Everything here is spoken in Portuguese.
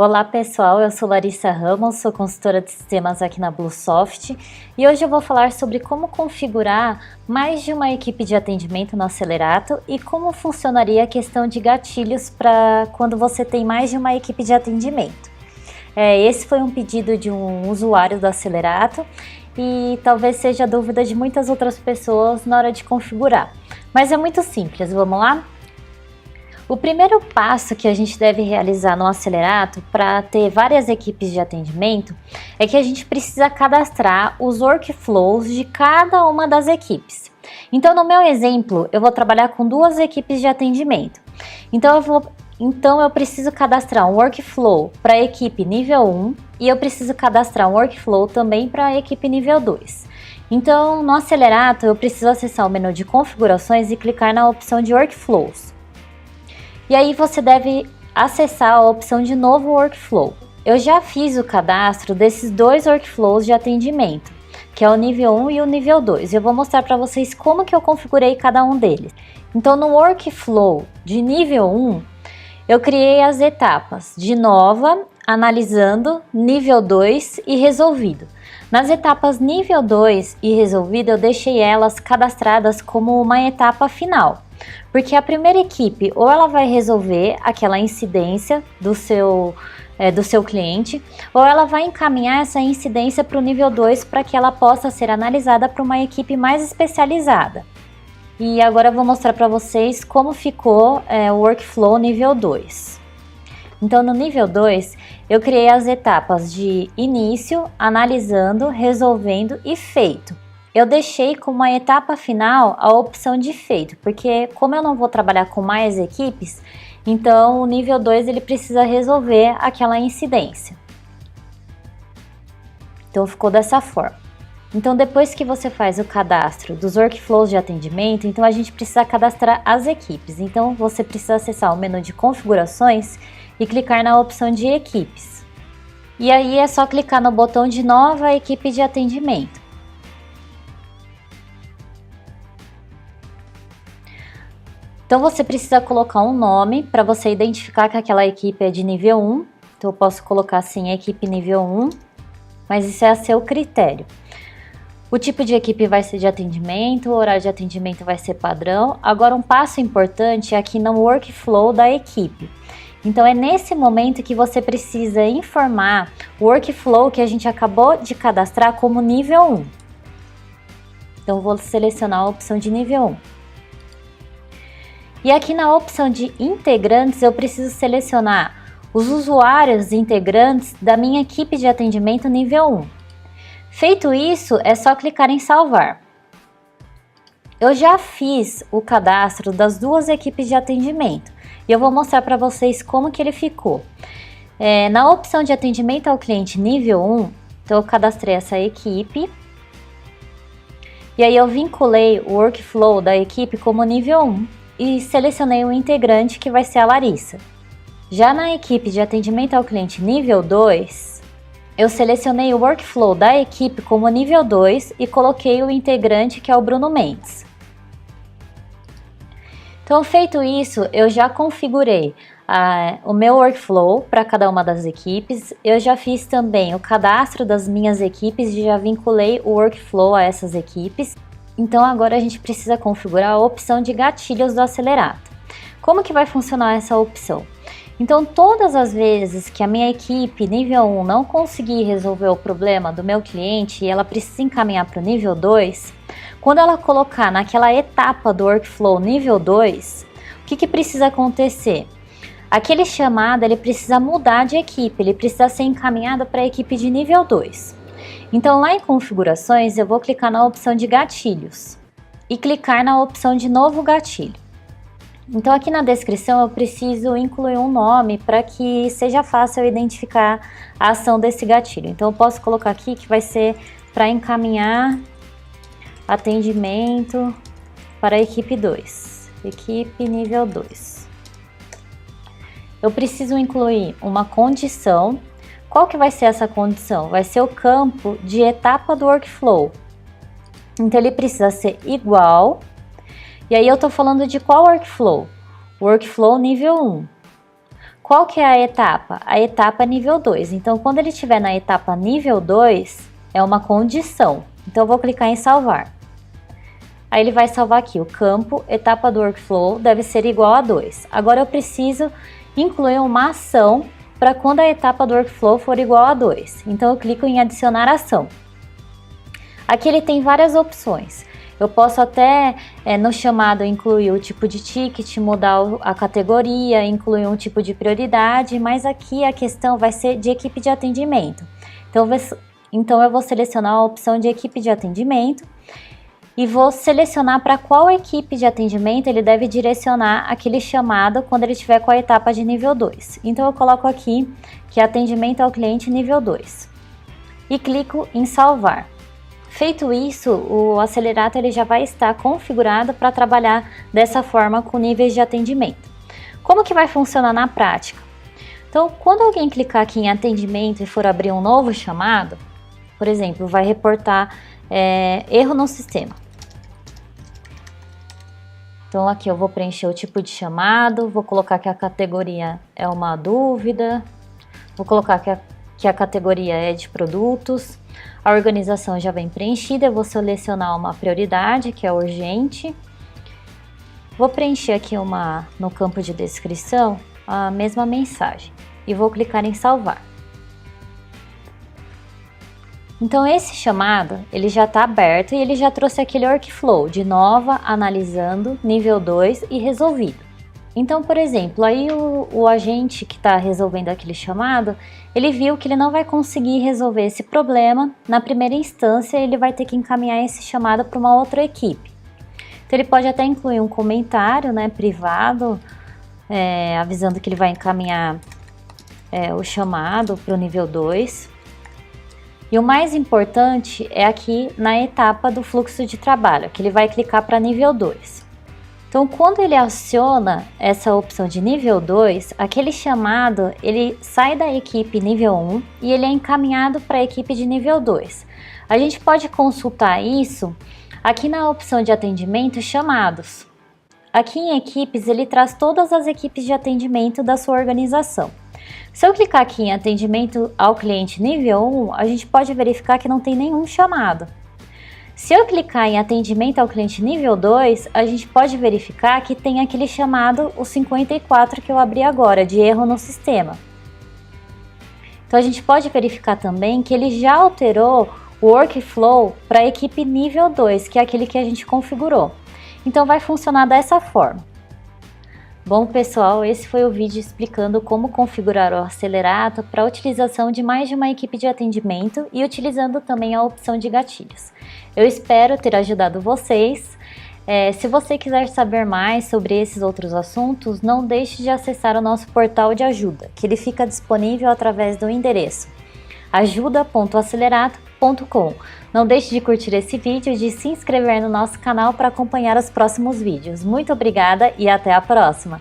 Olá pessoal, eu sou Larissa Ramos, sou consultora de sistemas aqui na Bluesoft e hoje eu vou falar sobre como configurar mais de uma equipe de atendimento no Acelerato e como funcionaria a questão de gatilhos para quando você tem mais de uma equipe de atendimento. Esse foi um pedido de um usuário do Acelerato e talvez seja a dúvida de muitas outras pessoas na hora de configurar, mas é muito simples, vamos lá? O primeiro passo que a gente deve realizar no Acelerato para ter várias equipes de atendimento é que a gente precisa cadastrar os workflows de cada uma das equipes. Então, no meu exemplo, eu vou trabalhar com duas equipes de atendimento. Então eu preciso cadastrar um workflow para a equipe nível 1 e eu preciso cadastrar um workflow também para a equipe nível 2. Então, no Acelerato, eu preciso acessar o menu de configurações e clicar na opção de workflows. E aí você deve acessar a opção de novo workflow. Eu já fiz o cadastro desses dois workflows de atendimento, que é o nível 1 e o nível 2. Eu vou mostrar para vocês como que eu configurei cada um deles. Então no workflow de nível 1, eu criei as etapas de nova, analisando, nível 2 e resolvido. Nas etapas nível 2 e resolvido, eu deixei elas cadastradas como uma etapa final. Porque a primeira equipe ou ela vai resolver aquela incidência do seu cliente, ou ela vai encaminhar essa incidência para o nível 2 para que ela possa ser analisada por uma equipe mais especializada. E agora eu vou mostrar para vocês como ficou o workflow nível 2. Então no nível 2 eu criei as etapas de início, analisando, resolvendo e feito. Eu deixei como a etapa final a opção de feito, porque como eu não vou trabalhar com mais equipes, então o nível 2 ele precisa resolver aquela incidência. Então ficou dessa forma. Então depois que você faz o cadastro dos workflows de atendimento, então a gente precisa cadastrar as equipes. Então você precisa acessar o menu de configurações e clicar na opção de equipes. E aí é só clicar no botão de nova equipe de atendimento. Então você precisa colocar um nome para você identificar que aquela equipe é de nível 1. Então eu posso colocar assim, equipe nível 1, mas isso é a seu critério. O tipo de equipe vai ser de atendimento, o horário de atendimento vai ser padrão. Agora um passo importante é aqui no workflow da equipe. Então é nesse momento que você precisa informar o workflow que a gente acabou de cadastrar como nível 1. Então vou selecionar a opção de nível 1. E aqui na opção de integrantes eu preciso selecionar os usuários integrantes da minha equipe de atendimento nível 1. Feito isso, é só clicar em salvar. Eu já fiz o cadastro das duas equipes de atendimento e eu vou mostrar para vocês como que ele ficou. Na opção de atendimento ao cliente nível 1, então eu cadastrei essa equipe e aí eu vinculei o workflow da equipe como nível 1. E selecionei o integrante que vai ser a Larissa. Já na equipe de atendimento ao cliente nível 2, eu selecionei o workflow da equipe como nível 2 e coloquei o integrante que é o Bruno Mendes. Então feito isso, eu já configurei o meu workflow para cada uma das equipes, eu já fiz também o cadastro das minhas equipes e já vinculei o workflow a essas equipes. Então agora a gente precisa configurar a opção de gatilhos do Acelerato. Como que vai funcionar essa opção? Então todas as vezes que a minha equipe nível 1 não conseguir resolver o problema do meu cliente e ela precisa encaminhar para o nível 2, quando ela colocar naquela etapa do workflow nível 2, o que precisa acontecer? Aquele chamado ele precisa mudar de equipe, ele precisa ser encaminhado para a equipe de nível 2. Então lá em configurações eu vou clicar na opção de gatilhos e clicar na opção de novo gatilho. Então aqui na descrição eu preciso incluir um nome para que seja fácil eu identificar a ação desse gatilho. Então eu posso colocar aqui que vai ser para encaminhar atendimento para a equipe 2, equipe nível 2. Eu preciso incluir uma condição. Qual que vai ser essa condição? Vai ser o campo de etapa do workflow. Então ele precisa ser igual. E aí eu estou falando de qual workflow? Workflow nível 1. Qual que é a etapa? A etapa nível 2. Então, quando ele estiver na etapa nível 2, é uma condição. Então, eu vou clicar em salvar. Aí ele vai salvar aqui, o campo, etapa do workflow deve ser igual a 2. Agora eu preciso incluir uma ação para quando a etapa do workflow for igual a 2. Então eu clico em adicionar ação. Aqui ele tem várias opções. Eu posso até, no chamado, incluir o tipo de ticket, mudar a categoria, incluir um tipo de prioridade, mas aqui a questão vai ser de equipe de atendimento. Então eu vou selecionar a opção de equipe de atendimento e vou selecionar para qual equipe de atendimento ele deve direcionar aquele chamado quando ele estiver com a etapa de nível 2. Então eu coloco aqui que é atendimento ao cliente nível 2 e clico em salvar. Feito isso, o Acelerato ele já vai estar configurado para trabalhar dessa forma com níveis de atendimento. Como que vai funcionar na prática? Então, quando alguém clicar aqui em atendimento e for abrir um novo chamado, por exemplo, vai reportar erro no sistema. Então aqui eu vou preencher o tipo de chamado, vou colocar que a categoria é uma dúvida, vou colocar que a categoria é de produtos, a organização já vem preenchida, eu vou selecionar uma prioridade que é urgente, vou preencher aqui no campo de descrição a mesma mensagem e vou clicar em salvar. Então esse chamado ele já está aberto e ele já trouxe aquele workflow de nova, analisando, nível 2 e resolvido. Então, por exemplo, aí o agente que está resolvendo aquele chamado, ele viu que ele não vai conseguir resolver esse problema. Na primeira instância, ele vai ter que encaminhar esse chamado para uma outra equipe. Então, ele pode até incluir um comentário, privado, avisando que ele vai encaminhar o chamado para o nível 2. E o mais importante é aqui na etapa do fluxo de trabalho, que ele vai clicar para nível 2. Então, quando ele aciona essa opção de nível 2, aquele chamado ele sai da equipe nível 1 e ele é encaminhado para a equipe de nível 2. A gente pode consultar isso aqui na opção de atendimento chamados. Aqui em equipes ele traz todas as equipes de atendimento da sua organização. Se eu clicar aqui em atendimento ao cliente nível 1, a gente pode verificar que não tem nenhum chamado. Se eu clicar em atendimento ao cliente nível 2, a gente pode verificar que tem aquele chamado, o 54 que eu abri agora, de erro no sistema. Então a gente pode verificar também que ele já alterou o workflow para a equipe nível 2, que é aquele que a gente configurou. Então vai funcionar dessa forma. Bom pessoal, esse foi o vídeo explicando como configurar o Acelerato para a utilização de mais de uma equipe de atendimento e utilizando também a opção de gatilhos. Eu espero ter ajudado vocês. Se você quiser saber mais sobre esses outros assuntos, não deixe de acessar o nosso portal de ajuda, que ele fica disponível através do endereço ajuda.acelerato.com. Não deixe de curtir esse vídeo e de se inscrever no nosso canal para acompanhar os próximos vídeos. Muito obrigada e até a próxima!